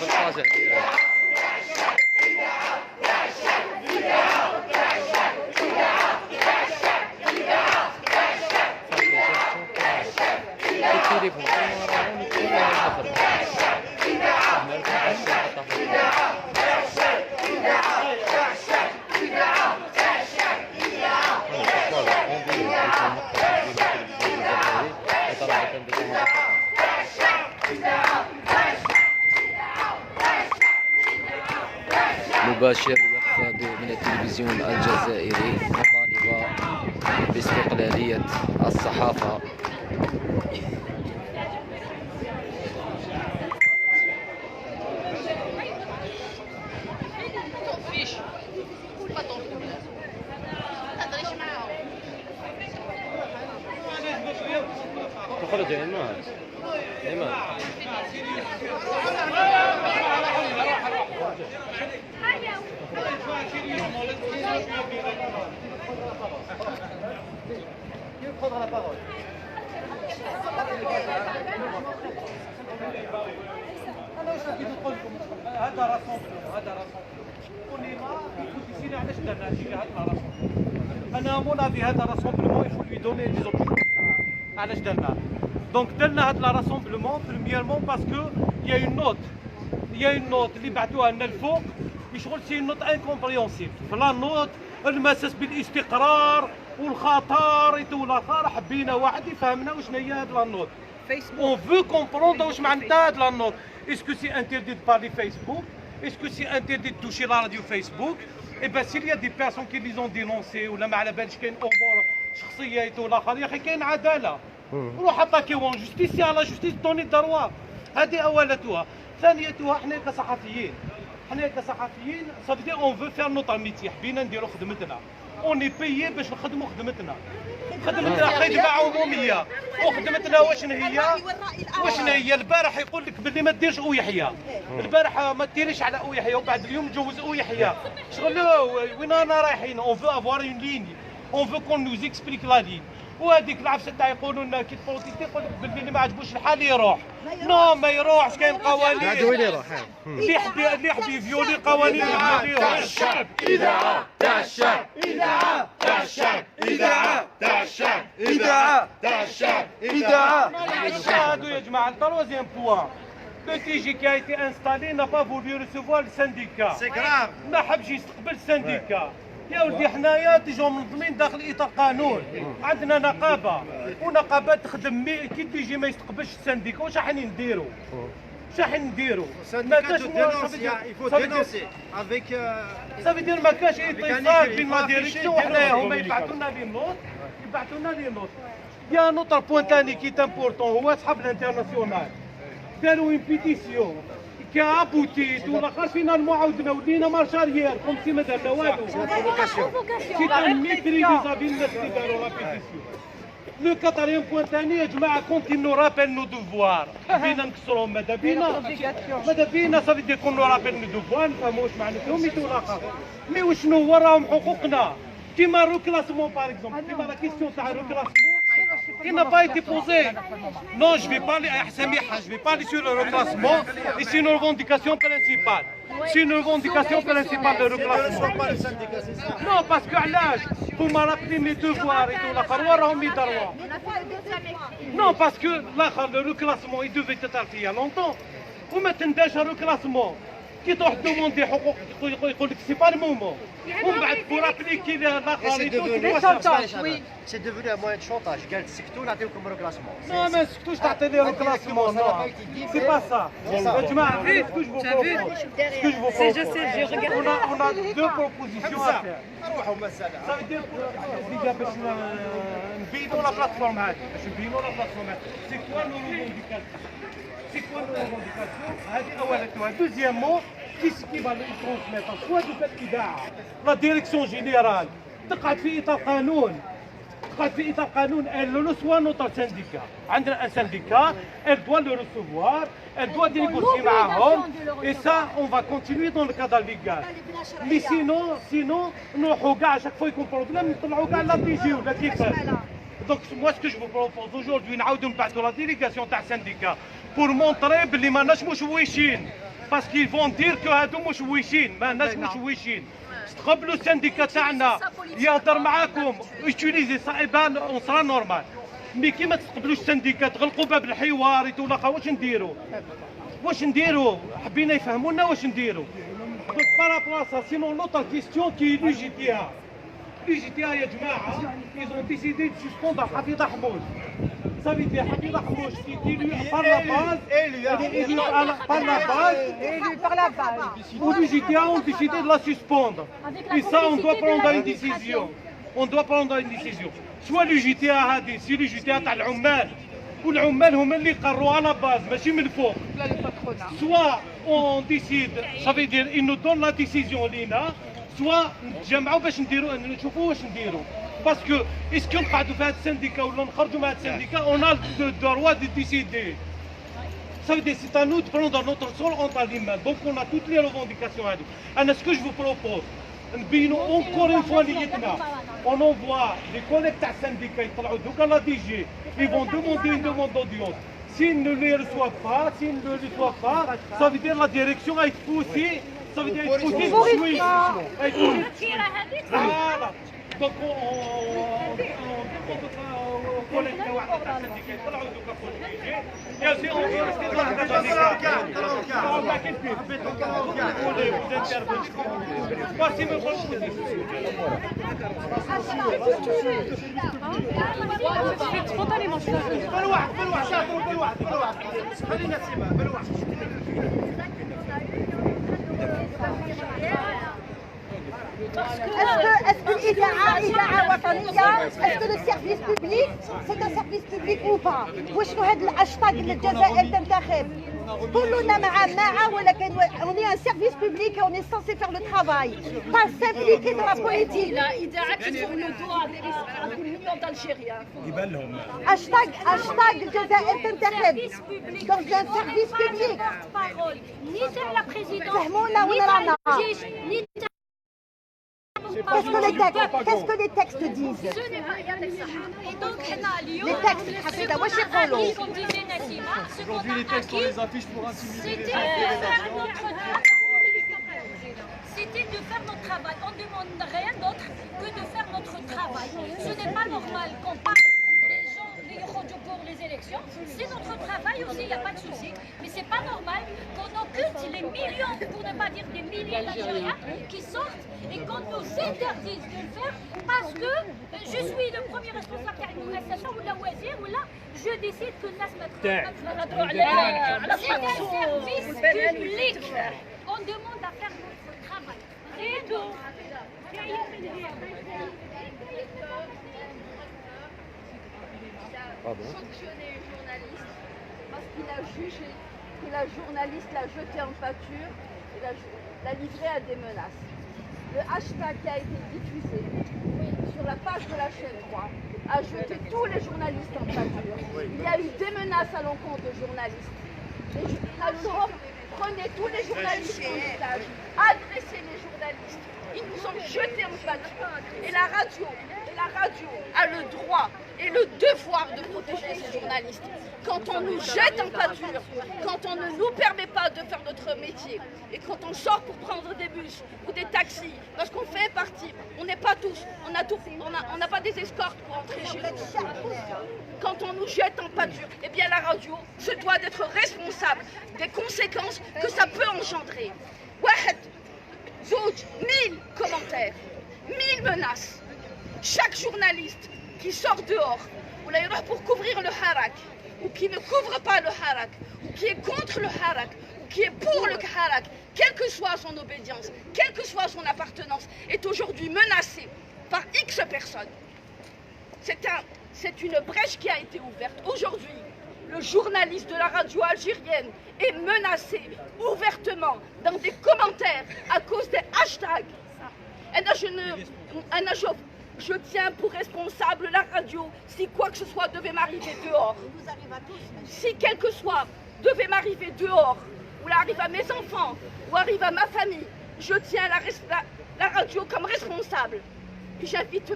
في القاصح ديالها. التليفون مباشر يخفى من التلفزيون الجزائري مطالبة باستقلالية الصحافة. خرج يا إيمان. إيمان هذا علاش درنا هادشي هذا راسونبلمون. انا مونافي هذا راسونبلمون يفو لوي دوني دي زوبجيكتيف. علاش درناه؟ دونك درنا هذا راسونبلمون بريميرمون باسكو يا اون نوت اللي بعثوها لنا الفوق شغل سي نوت انكومبريونسيبل. فلا نوت المساس بالاستقرار والخطر والاخر حبينا واحد يفهمنا واش هي هاد لا نوت. اون فو كومبروندر واش معناتها هاد لا نوت. اسكو سي انتردي دو بارلي فيسبوك؟ اسكو سي انتردي دو توشي لا راديو فيسبوك؟ اي با سيل يا دي بيرسون كي لي زون دينونسي ولا ما على بالش كاين امور شخصيات ولا اخر يا اخي كاين عداله. روح اتاكيو جوستيس يا لا جوستيس دوني دروا. هذه اولتها. ثانيتها حنا كصحفيين صافي اون فو فير نوتر ميتي. حبينا نديرو خدمتنا. اوني بيي باش نخدمو خدمتنا. خدمتنا خدمه عموميه وخدمتنا واش هي البارح يقول لك باللي ما ديرش او يحيى. البارح ما ديريش على او يحيى وبعد اليوم تجوز او يحيى. شغل وين رانا رايحين؟ اون فو افوار اون ليني. اون فو كون نوز اكسبليك لا لين. وهذيك العفسه تاع يقولوا لنا كي البوليتيك يقول لك باللي اللي ما عجبوش الحال يروح. نو ما يروحش. كاين قوانين. هذا وين يروح؟ اللي يحب يفيولي قوانين تاع الشعب. إذاعة تاع الشعب. إذاعة تاع الشعب. إذاعة تاع الشعب. إذاعة تاع الشعب. إذاعة. هادو يا جماعه التروازيام بوان. Le TG qui a été installé n'a pas voulu recevoir le syndicat. C'est grave. ما حبش يستقبل السنديكا. يا ولدي حنايا تيجوا منظمين داخل اطار قانون. عندنا نقابه ونقابه تخدم كي تيجي ما يستقبلش السنديكا واش راح نديروا؟ ما كاش صافي دير ما كاش اتصال بين لا ديريكسيون وحنايا. هما يبعثوا لنا لي نوت. يا نوتر بوان ثاني كي تامبورتون هو صحاب الانترناسيونال داروا اون بيتيسيون كي ابوتيت والاخر فينالمون عاودنا ولينا مارش اريير كوم سي ما درنا والو. سي ان ميتري فيزافي الناس اللي داروا لا بيتيسيون. لو كاتريام بوان ثاني يا جماعه كونتي نو رابيل نو دوفوار. بينا نكسروهم ماذا بينا صافي دير كون نو رابيل نو دوفوار نفهموا واش معناتهم يتو الاخر. مي وشنو هو راهم حقوقنا كيما الروكلاسمون باغ اكزومبل كيما لا كيستيون تاع الروكلاسمون qui n'a pas été posé. Non, je vais parler à Samia, je vais parler sur le reclassement et c'est une revendication principale. C'est une revendication principale de reclassement. Non, parce que l'âge, vous m'avez rappelé mes devoirs et tout, non, parce que le reclassement, il devait être fait il y a longtemps. Vous mettez un reclassement. كي تروح دوموندي حقوق يقول لك سي با المومون ومن بعد بور ابليكي لاخر سي دوفوني ان موان دو شونتاج. قال تسكتوا نعطيوكم روكلاسمون. نو ما سكتوش تعطي لي روكلاسمون. نو سي با سا يا جماعه. سكو جو on a deux propositions à faire. نروحوا مساله. Ça veut dire ديجا باش نبينوا لا بلاتفورم هذه سي كوا نو ريفونديكاسيون. C'est quoi nos revendications? Deuxièmement, qu'est-ce qui va nous transmettre? Soit du fait qu'il y a la direction générale, تقعد في إطار قانون, elle reçoit notre syndicat. عندنا un syndicat, elle doit le recevoir, elle doit négocier معهم, et ça, on va continuer dans le cadre légal. Mais sinon, نروحوا كاع chaque fois يكون problème نطلعوا كاع لا بيجي ولا كيفاش. Donc moi ce que je vous propose aujourd'hui نعاودوا نبعثوا la délégation تاع syndicat pour montrer بلي ماناش مشويشين. باسكو فون دير كو هادو مشويشين ماهناش مشويشين تقبلوا السنديكا تاعنا يهضر معاكم يوتيليزي صعيبان اون سرا نورمال مي كي ما تقبلوش السنديكا تغلقوا باب الحوار يتولاقا واش نديروا حبينا يفهمونا واش نديروا دونك بارا بلاصا سينون لوطر كيستيون كي لوجيتيها يا جماعه ils ont décidé de suspendre حفيظ حموش Ça veut dire Habib Ahmouch qui est élu par la base, par la base. Ou l'UJTA ont décidé de la suspendre. Et ça, on doit prendre une décision. On doit prendre une décision. Soit l'UJTA هذه, si l'UJTA تاع العمال, والعمال هما اللي قرروا على باز ماشي من فوق. Soit on décide, ça veut dire ils nous donnent la décision لينا, soit نتجمعوا باش نديروا نشوفوا واش نديروا. باسكو اسكو نقعدوا في هذا السنديكا ولا نخرجوا من هذا السنديكا اون ا لو دروا دو ديسيدي ça veut dire c'est à nous de prendre notre sol entre les mains donc on a toutes les revendications هذو انا ce que je vous propose نبينوا encore une fois نيتنا on envoie les collègues تاع السنديكا يطلعوا دوكا لا دي جي ils vont demander une demande d'audience s'ils ne les reçoivent pas s'ils ne les reçoivent pas ça veut dire la direction a été poussée ça veut dire être poussée voilà donc on collègue تاعنا تاع السنديكا يطلعوا دوكا فوق الجي يا سي on va rester dans le Est-ce que l'IDAA est-ce que le service public c'est un service public ou pas وشنو هذا الاشطاق للجزائر تنتخب كلنا مع ولكن on est un service public et on est censé faire le travail pas s'impliquer dans la politique l'IDAA qui sont le droit à l'Union d'Algérie اشطاق الجزائر تنتخب donc un service public ni la présidence فهمونا ولا رانا ni Qu'est-ce que les textes disent Ce n'est pas bien et donc les textes comme disait Nassima, ce qu'on a acquis, c'était de faire notre travail. On ne demande rien d'autre que de faire notre travail. Ce n'est pas normal qu'on parle des gens, les radios pour les élections. C'est notre travail aussi, il n'y a pas de souci. Mais c'est pas normal qu'on occulte les millions, pour ne pas dire des milliers d'Algériens qui sortent et qu'on nous interdise de le faire parce que je suis le premier responsable تاع المؤسسة ولا وزير ولا je décide que الناس ما تهضروا على service public. On demande à faire notre travail. C'est tout. Sanctionner un journaliste parce qu'il a jugé que la journaliste l'a jeté en pâture et l'a livré à des menaces. Le hashtag qui a été diffusé sur la page de la chaîne 3 a jeté tous les journalistes en pâture. Il y a eu des menaces à l'encontre de journalistes. Alors, prenez tous les journalistes en otage, adressez les journalistes. Ils nous ont jetés en pâture. Et la radio a le droit et le devoir de protéger ces journalistes. Quand on nous jette en pâture, quand on ne nous permet pas de faire notre métier, et quand on sort pour prendre des bus ou des taxis, parce qu'on fait partie, on n'est pas tous, on n'a pas des escortes pour entrer chez nous. Quand on nous jette en pâture, eh bien la radio se doit d'être responsable des conséquences que ça peut engendrer. 1000 commentaires, 1000 menaces. Chaque journaliste qui sort dehors, ou là pour couvrir le harak, ou qui ne couvre pas le harak, ou qui est contre le harak, ou qui est pour le harak, quelle que soit son obédience, quelle que soit son appartenance, est aujourd'hui menacé par X personnes. C'est une brèche qui a été ouverte. Aujourd'hui, le journaliste de la radio algérienne est menacé ouvertement dans des commentaires à cause des hashtags. Je tiens pour responsable la radio si quoi que ce soit devait m'arriver dehors. Si quelque soit devait m'arriver dehors, ou arrive à mes enfants, ou arrive à ma famille, je tiens la radio comme responsable. Et j'invite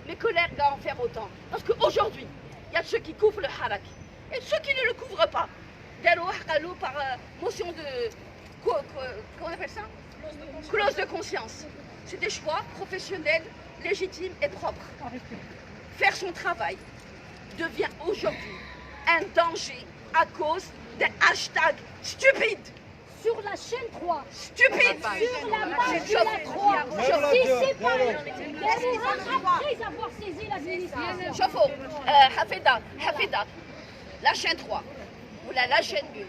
mes collègues à en faire autant. Parce qu'aujourd'hui, il y a ceux qui couvrent le harak et ceux qui ne le couvrent pas. Par motion de Comment on appelle ça? Clause de conscience. C'est des choix professionnels, légitimes et propres. Faire son travail devient aujourd'hui un danger à cause d'un hashtag stupide. Sur la chaîne 3. Stupide. Sur la page de la 3. Si c'est pas après avoir saisi l'administration. شوفوا حفيدة la chaîne 3 ou la chaîne 1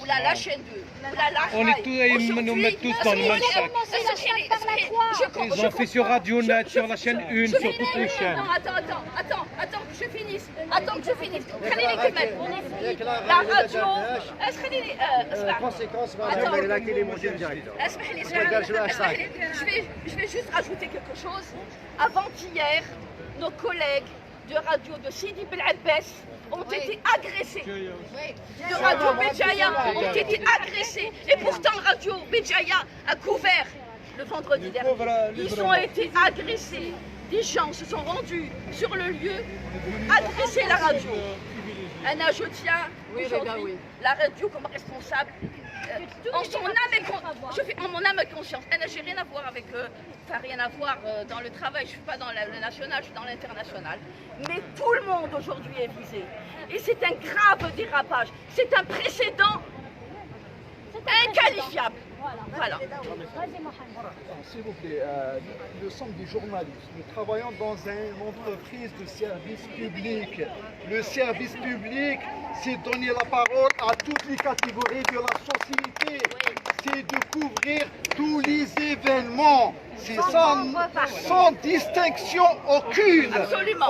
ou la chaîne 2 ou la On est tous, ils nous mettent tous dans le même sac. Ils ont fait sur RadioNet, sur la chaîne 1, sur toutes les chaînes. Non, attends que je finisse. خليني نكمل. La radio. خليني اسمع. Conséquence, Attends. c'est là qu'il est monté direct. اسمح لي je vais juste rajouter quelque chose. Avant-hier, nos collègues de radio de Sidi Bel Abbès ont été agressés. De Radio Béjaïa ont été agressés. Et pourtant, Radio Béjaïa a couvert le vendredi dernier. Ils ont été agressés. Des gens se sont rendus sur le lieu, agresser la radio. Anna, je tiens aujourd'hui la radio comme responsable. En son âme et en mon âme et conscience. Anna, j'ai rien à voir avec rien à voir dans le travail. Je suis pas dans le national, je suis dans l'international. Mais tout le monde aujourd'hui est visé. Et c'est un grave dérapage. C'est un précédent inqualifiable. Voilà. S'il vous plaît, nous sommes des journalistes. Nous travaillons dans une entreprise de service public. Le service public, c'est donner la parole à toutes les catégories de la société. C'est de couvrir tous les événements. C'est sans distinction aucune. Absolument.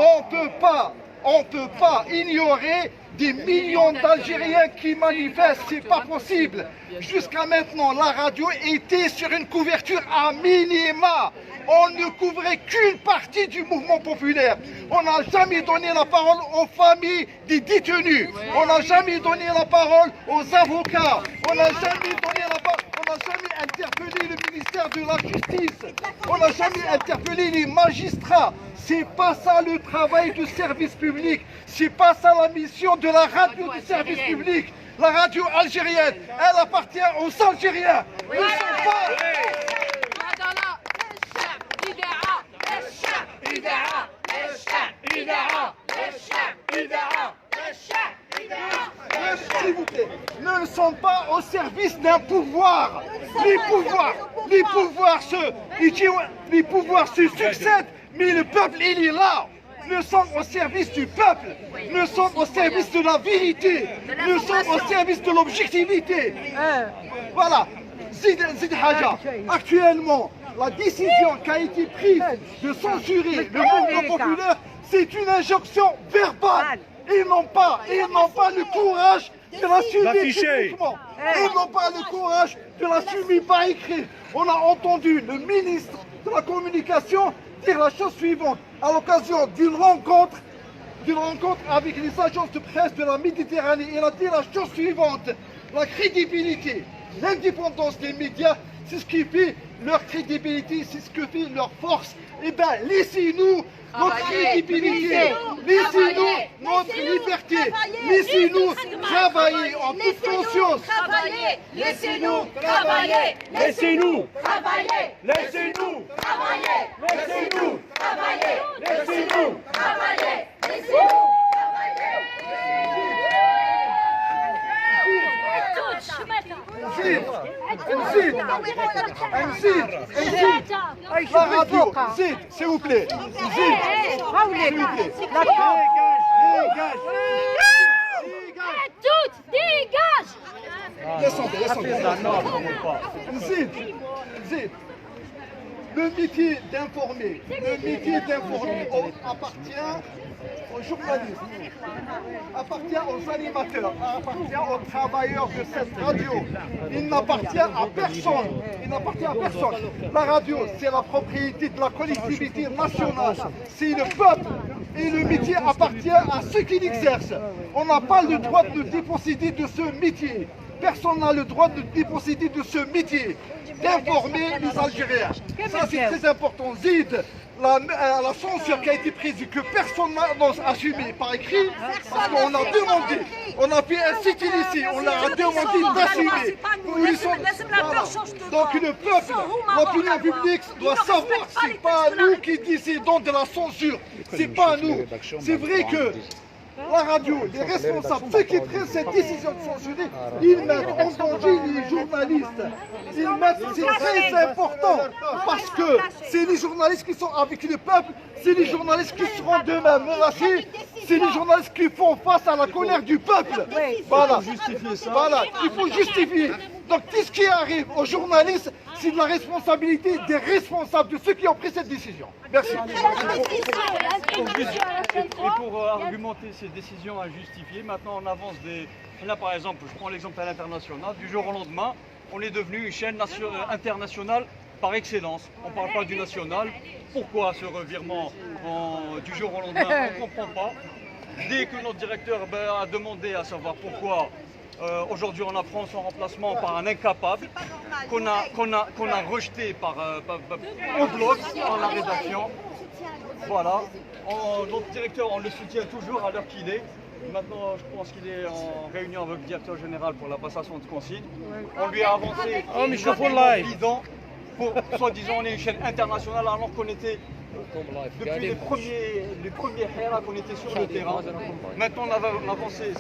On peut pas ignorer des millions d'Algériens qui manifestent, c'est pas possible. Jusqu'à maintenant, la radio était sur une couverture à minima. On ne couvrait qu'une partie du mouvement populaire. On n'a jamais donné la parole aux familles des détenus. On n'a jamais donné la parole aux avocats. On n'a jamais donné la parole. On n'a jamais interpellé le ministère de la Justice. On n'a jamais interpellé les magistrats. C'est pas ça le travail du service public. C'est pas ça la mission de la radio du service public. La radio algérienne, elle appartient aux Algériens. Ils ne sont pas... S'il vous plaît, ne sont pas au service d'un pouvoir. Les pouvoirs se succèdent, mais le peuple, il est là. Nous sommes au service du peuple. Nous sommes au service de la vérité. Nous sommes au service de l'objectivité. Voilà. Zid Haja, actuellement, la décision qui a été prise de censurer le mouvement populaire, c'est une injonction verbale. Ils n'ont pas le courage de l'assumer publiquement. Ils n'ont pas le courage de l'assumer par écrit. On a entendu le ministre de la Communication dire la chose suivante à l'occasion d'une rencontre avec les agences de presse de la Méditerranée. Il a dit la chose suivante: la crédibilité, l'indépendance des médias, c'est ce qui fait leur crédibilité, c'est ce qui fait leur force. Eh bien, laissez-nous notre crédibilité, laissez-nous notre liberté, laissez-nous travailler en toute conscience. Laissez-nous travailler. Laissez-nous travailler. Laissez-nous travailler. Laissez-nous travailler. Laissez-nous travailler. Laissez-nous la radio, Zid, s'il vous plaît. Zid, Toutes, dégage. descendez. Zid, le métier d'informer appartient aux journalistes, appartient aux animateurs, appartient aux travailleurs de cette radio. Il n'appartient à personne. La radio, c'est la propriété de la collectivité nationale. C'est le peuple. Et le métier appartient à ceux qui l'exercent. On n'a pas le droit de déposséder de ce métier. Personne n'a le droit de déposséder de ce métier, d'informer les Algériens. Ça, c'est très important. Zid, la censure qui a été prise, que personne n'a assumé par écrit, parce qu'on a demandé, on a fait un sit-in ici, on leur a demandé d'assumer. Donc le peuple, l'opinion publique doit savoir, c'est pas nous qui décidons de la censure, c'est pas nous. C'est vrai que la radio, les responsables, ceux qui prennent cette décision de censurer, ils mettent en danger les journalistes. C'est très important parce que c'est les journalistes qui sont avec le peuple, c'est les journalistes qui seront demain menacés, c'est les journalistes qui font face à la colère du peuple. Voilà, il faut justifier. Donc tout ce qui arrive aux journalistes, c'est de la responsabilité des responsables, de ceux qui ont pris cette décision. Merci. Et pour argumenter ces décisions injustifiées, maintenant on avance Là par exemple, je prends l'exemple à l'international, du jour au lendemain, on est devenu une chaîne internationale par excellence. On ne parle pas du national. Pourquoi ce revirement du jour au lendemain? On ne comprend pas. Dès que notre directeur a demandé à savoir pourquoi aujourd'hui on apprend son remplacement par un incapable qu'on a rejeté au bloc dans la rédaction. Voilà, notre directeur on le soutient toujours à l'heure qu'il est. Maintenant je pense qu'il est en réunion avec le directeur général pour la passation de consigne. On lui a avancé bidon pour soi-disant on est une chaîne internationale alors qu'on était depuis les premiers héras qu'on était sur le terrain. Maintenant on a avancé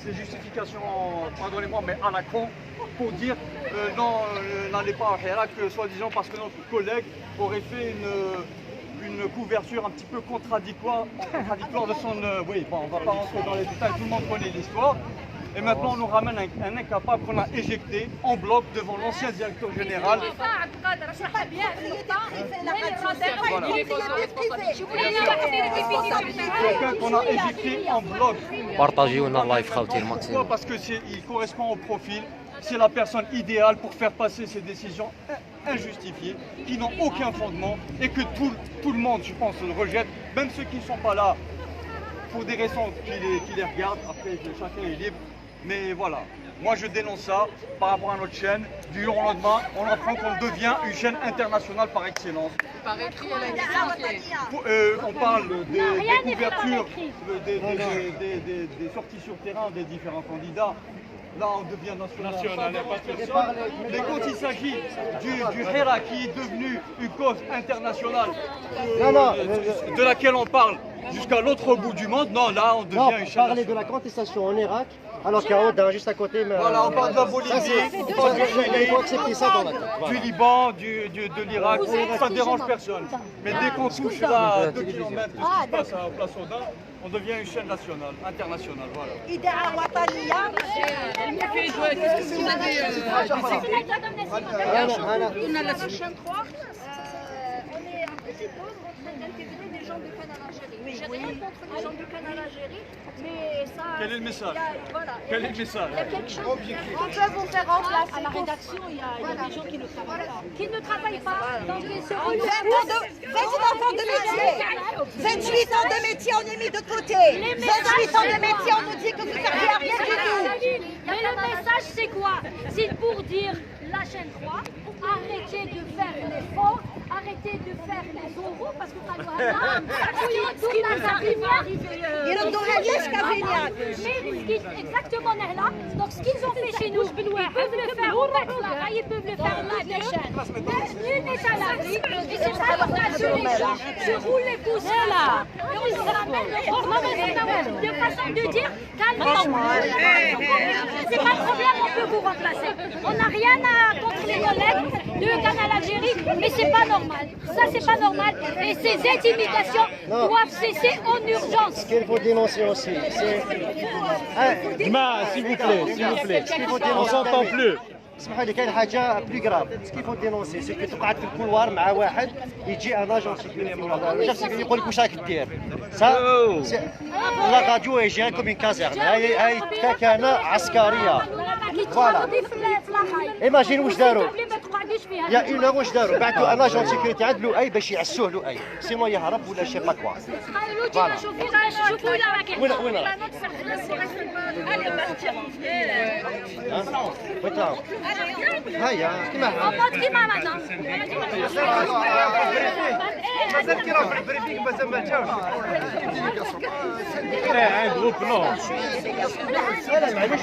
ces justifications, pardonnez-moi, mais à la con, pour dire non, n'allez pas à héras, que soi-disant parce que notre collègue aurait fait une couverture un petit peu contradictoire de son... oui, bon, on ne va pas rentrer dans les détails, tout le monde connaît l'histoire. Et maintenant, on nous ramène un incapable qu'on a éjecté en bloc devant l'ancien directeur général. Quelqu'un qu'on a éjecté en bloc. Pourquoi? Parce qu'il correspond au profil. C'est la personne idéale pour faire passer ces décisions injustifiées, qui n'ont aucun fondement et que tout le monde, je pense, le rejette, même ceux qui ne sont pas là pour des raisons qui les regardent. Après, chacun est libre. Mais voilà, moi je dénonce ça par rapport à notre chaîne. Du jour au lendemain, on apprend qu'on devient une chaîne internationale par excellence. On parle des couvertures, des sorties sur terrain des différents candidats. Là, on devient national. Mais quand il s'agit du HERA qui est devenu une cause internationale, de laquelle on parle jusqu'à l'autre bout du monde, non, là, on devient une chaîne. Parler de la contestation en Irak, alors qu'il y a Oda juste à côté. Mais voilà, on parle de la Bolivie, on parle du Chili, il faut accepter ça dans la tête. Du Liban, de l'Irak, ça ne dérange personne. Mais dès qu'on touche là à 2 km de ce qui se passe à Place Audin, on devient une chaîne nationale, internationale, voilà. La chaîne 3, on est un petit peu en train d'intégrer des gens du Canal Algérie. J'ai rien contre les gens du Canal Algérie, mais ça... Quel est le message? Voilà. Quel est le message? Il y a quelque chose on peut vous faire remplacer. À la rédaction, il y a des gens qui ne travaillent pas. Qui ne travaillent pas, donc ils se 28 ans de métier. 28 ans de métier, on est mis de côté. 28 ans de métier, on nous dit que vous servez à rien du tout. Mais le message, c'est quoi? C'est pour dire la chaîne 3, arrêtez de faire l'effort, arrêtez de faire les euros, parce que ça doit exactement là. Donc ce qu'ils ont fait chez nous, ils peuvent le faire au Bakla, ils peuvent le faire là, des chaînes. Nul n'est à l'abri, et c'est ça qu'on a sur les gens, se roule les pouces là. Et on se ramène le de façon de dire calmement. C'est pas de problème, on peut vous remplacer. On n'a rien contre les collègues de Canal Algérie, mais c'est pas normal. Ça, c'est pas normal. Et ces intimidations doivent cesser en urgence. Ce qu'il faut dénoncer aussi, c'est... s'il vous plaît, Ce qu'il faut on s'entend plus. اسمحوا لي كاين حاجه بلو كراف كيفو دينونسي سي كو تقعد في الكولوار مع واحد يجي ان اجون سيكوريتي ولا شاف سيكوريتي يقول لك واش راك دير سا لا راديو هي جيري كوم اون كازيرن هاي تكانه عسكريه فوالا ايماجين واش داروا يا اون اور واش داروا بعثوا ان اجون سيكوريتي عند لؤي باش يعسوه لؤي سينو يهرب ولا شي لاكوا فوالا وين هيا كيما On montre qui m'a maintenant. مازال كي راه في البريفيك مازال ما جاوش. un groupe non. معليش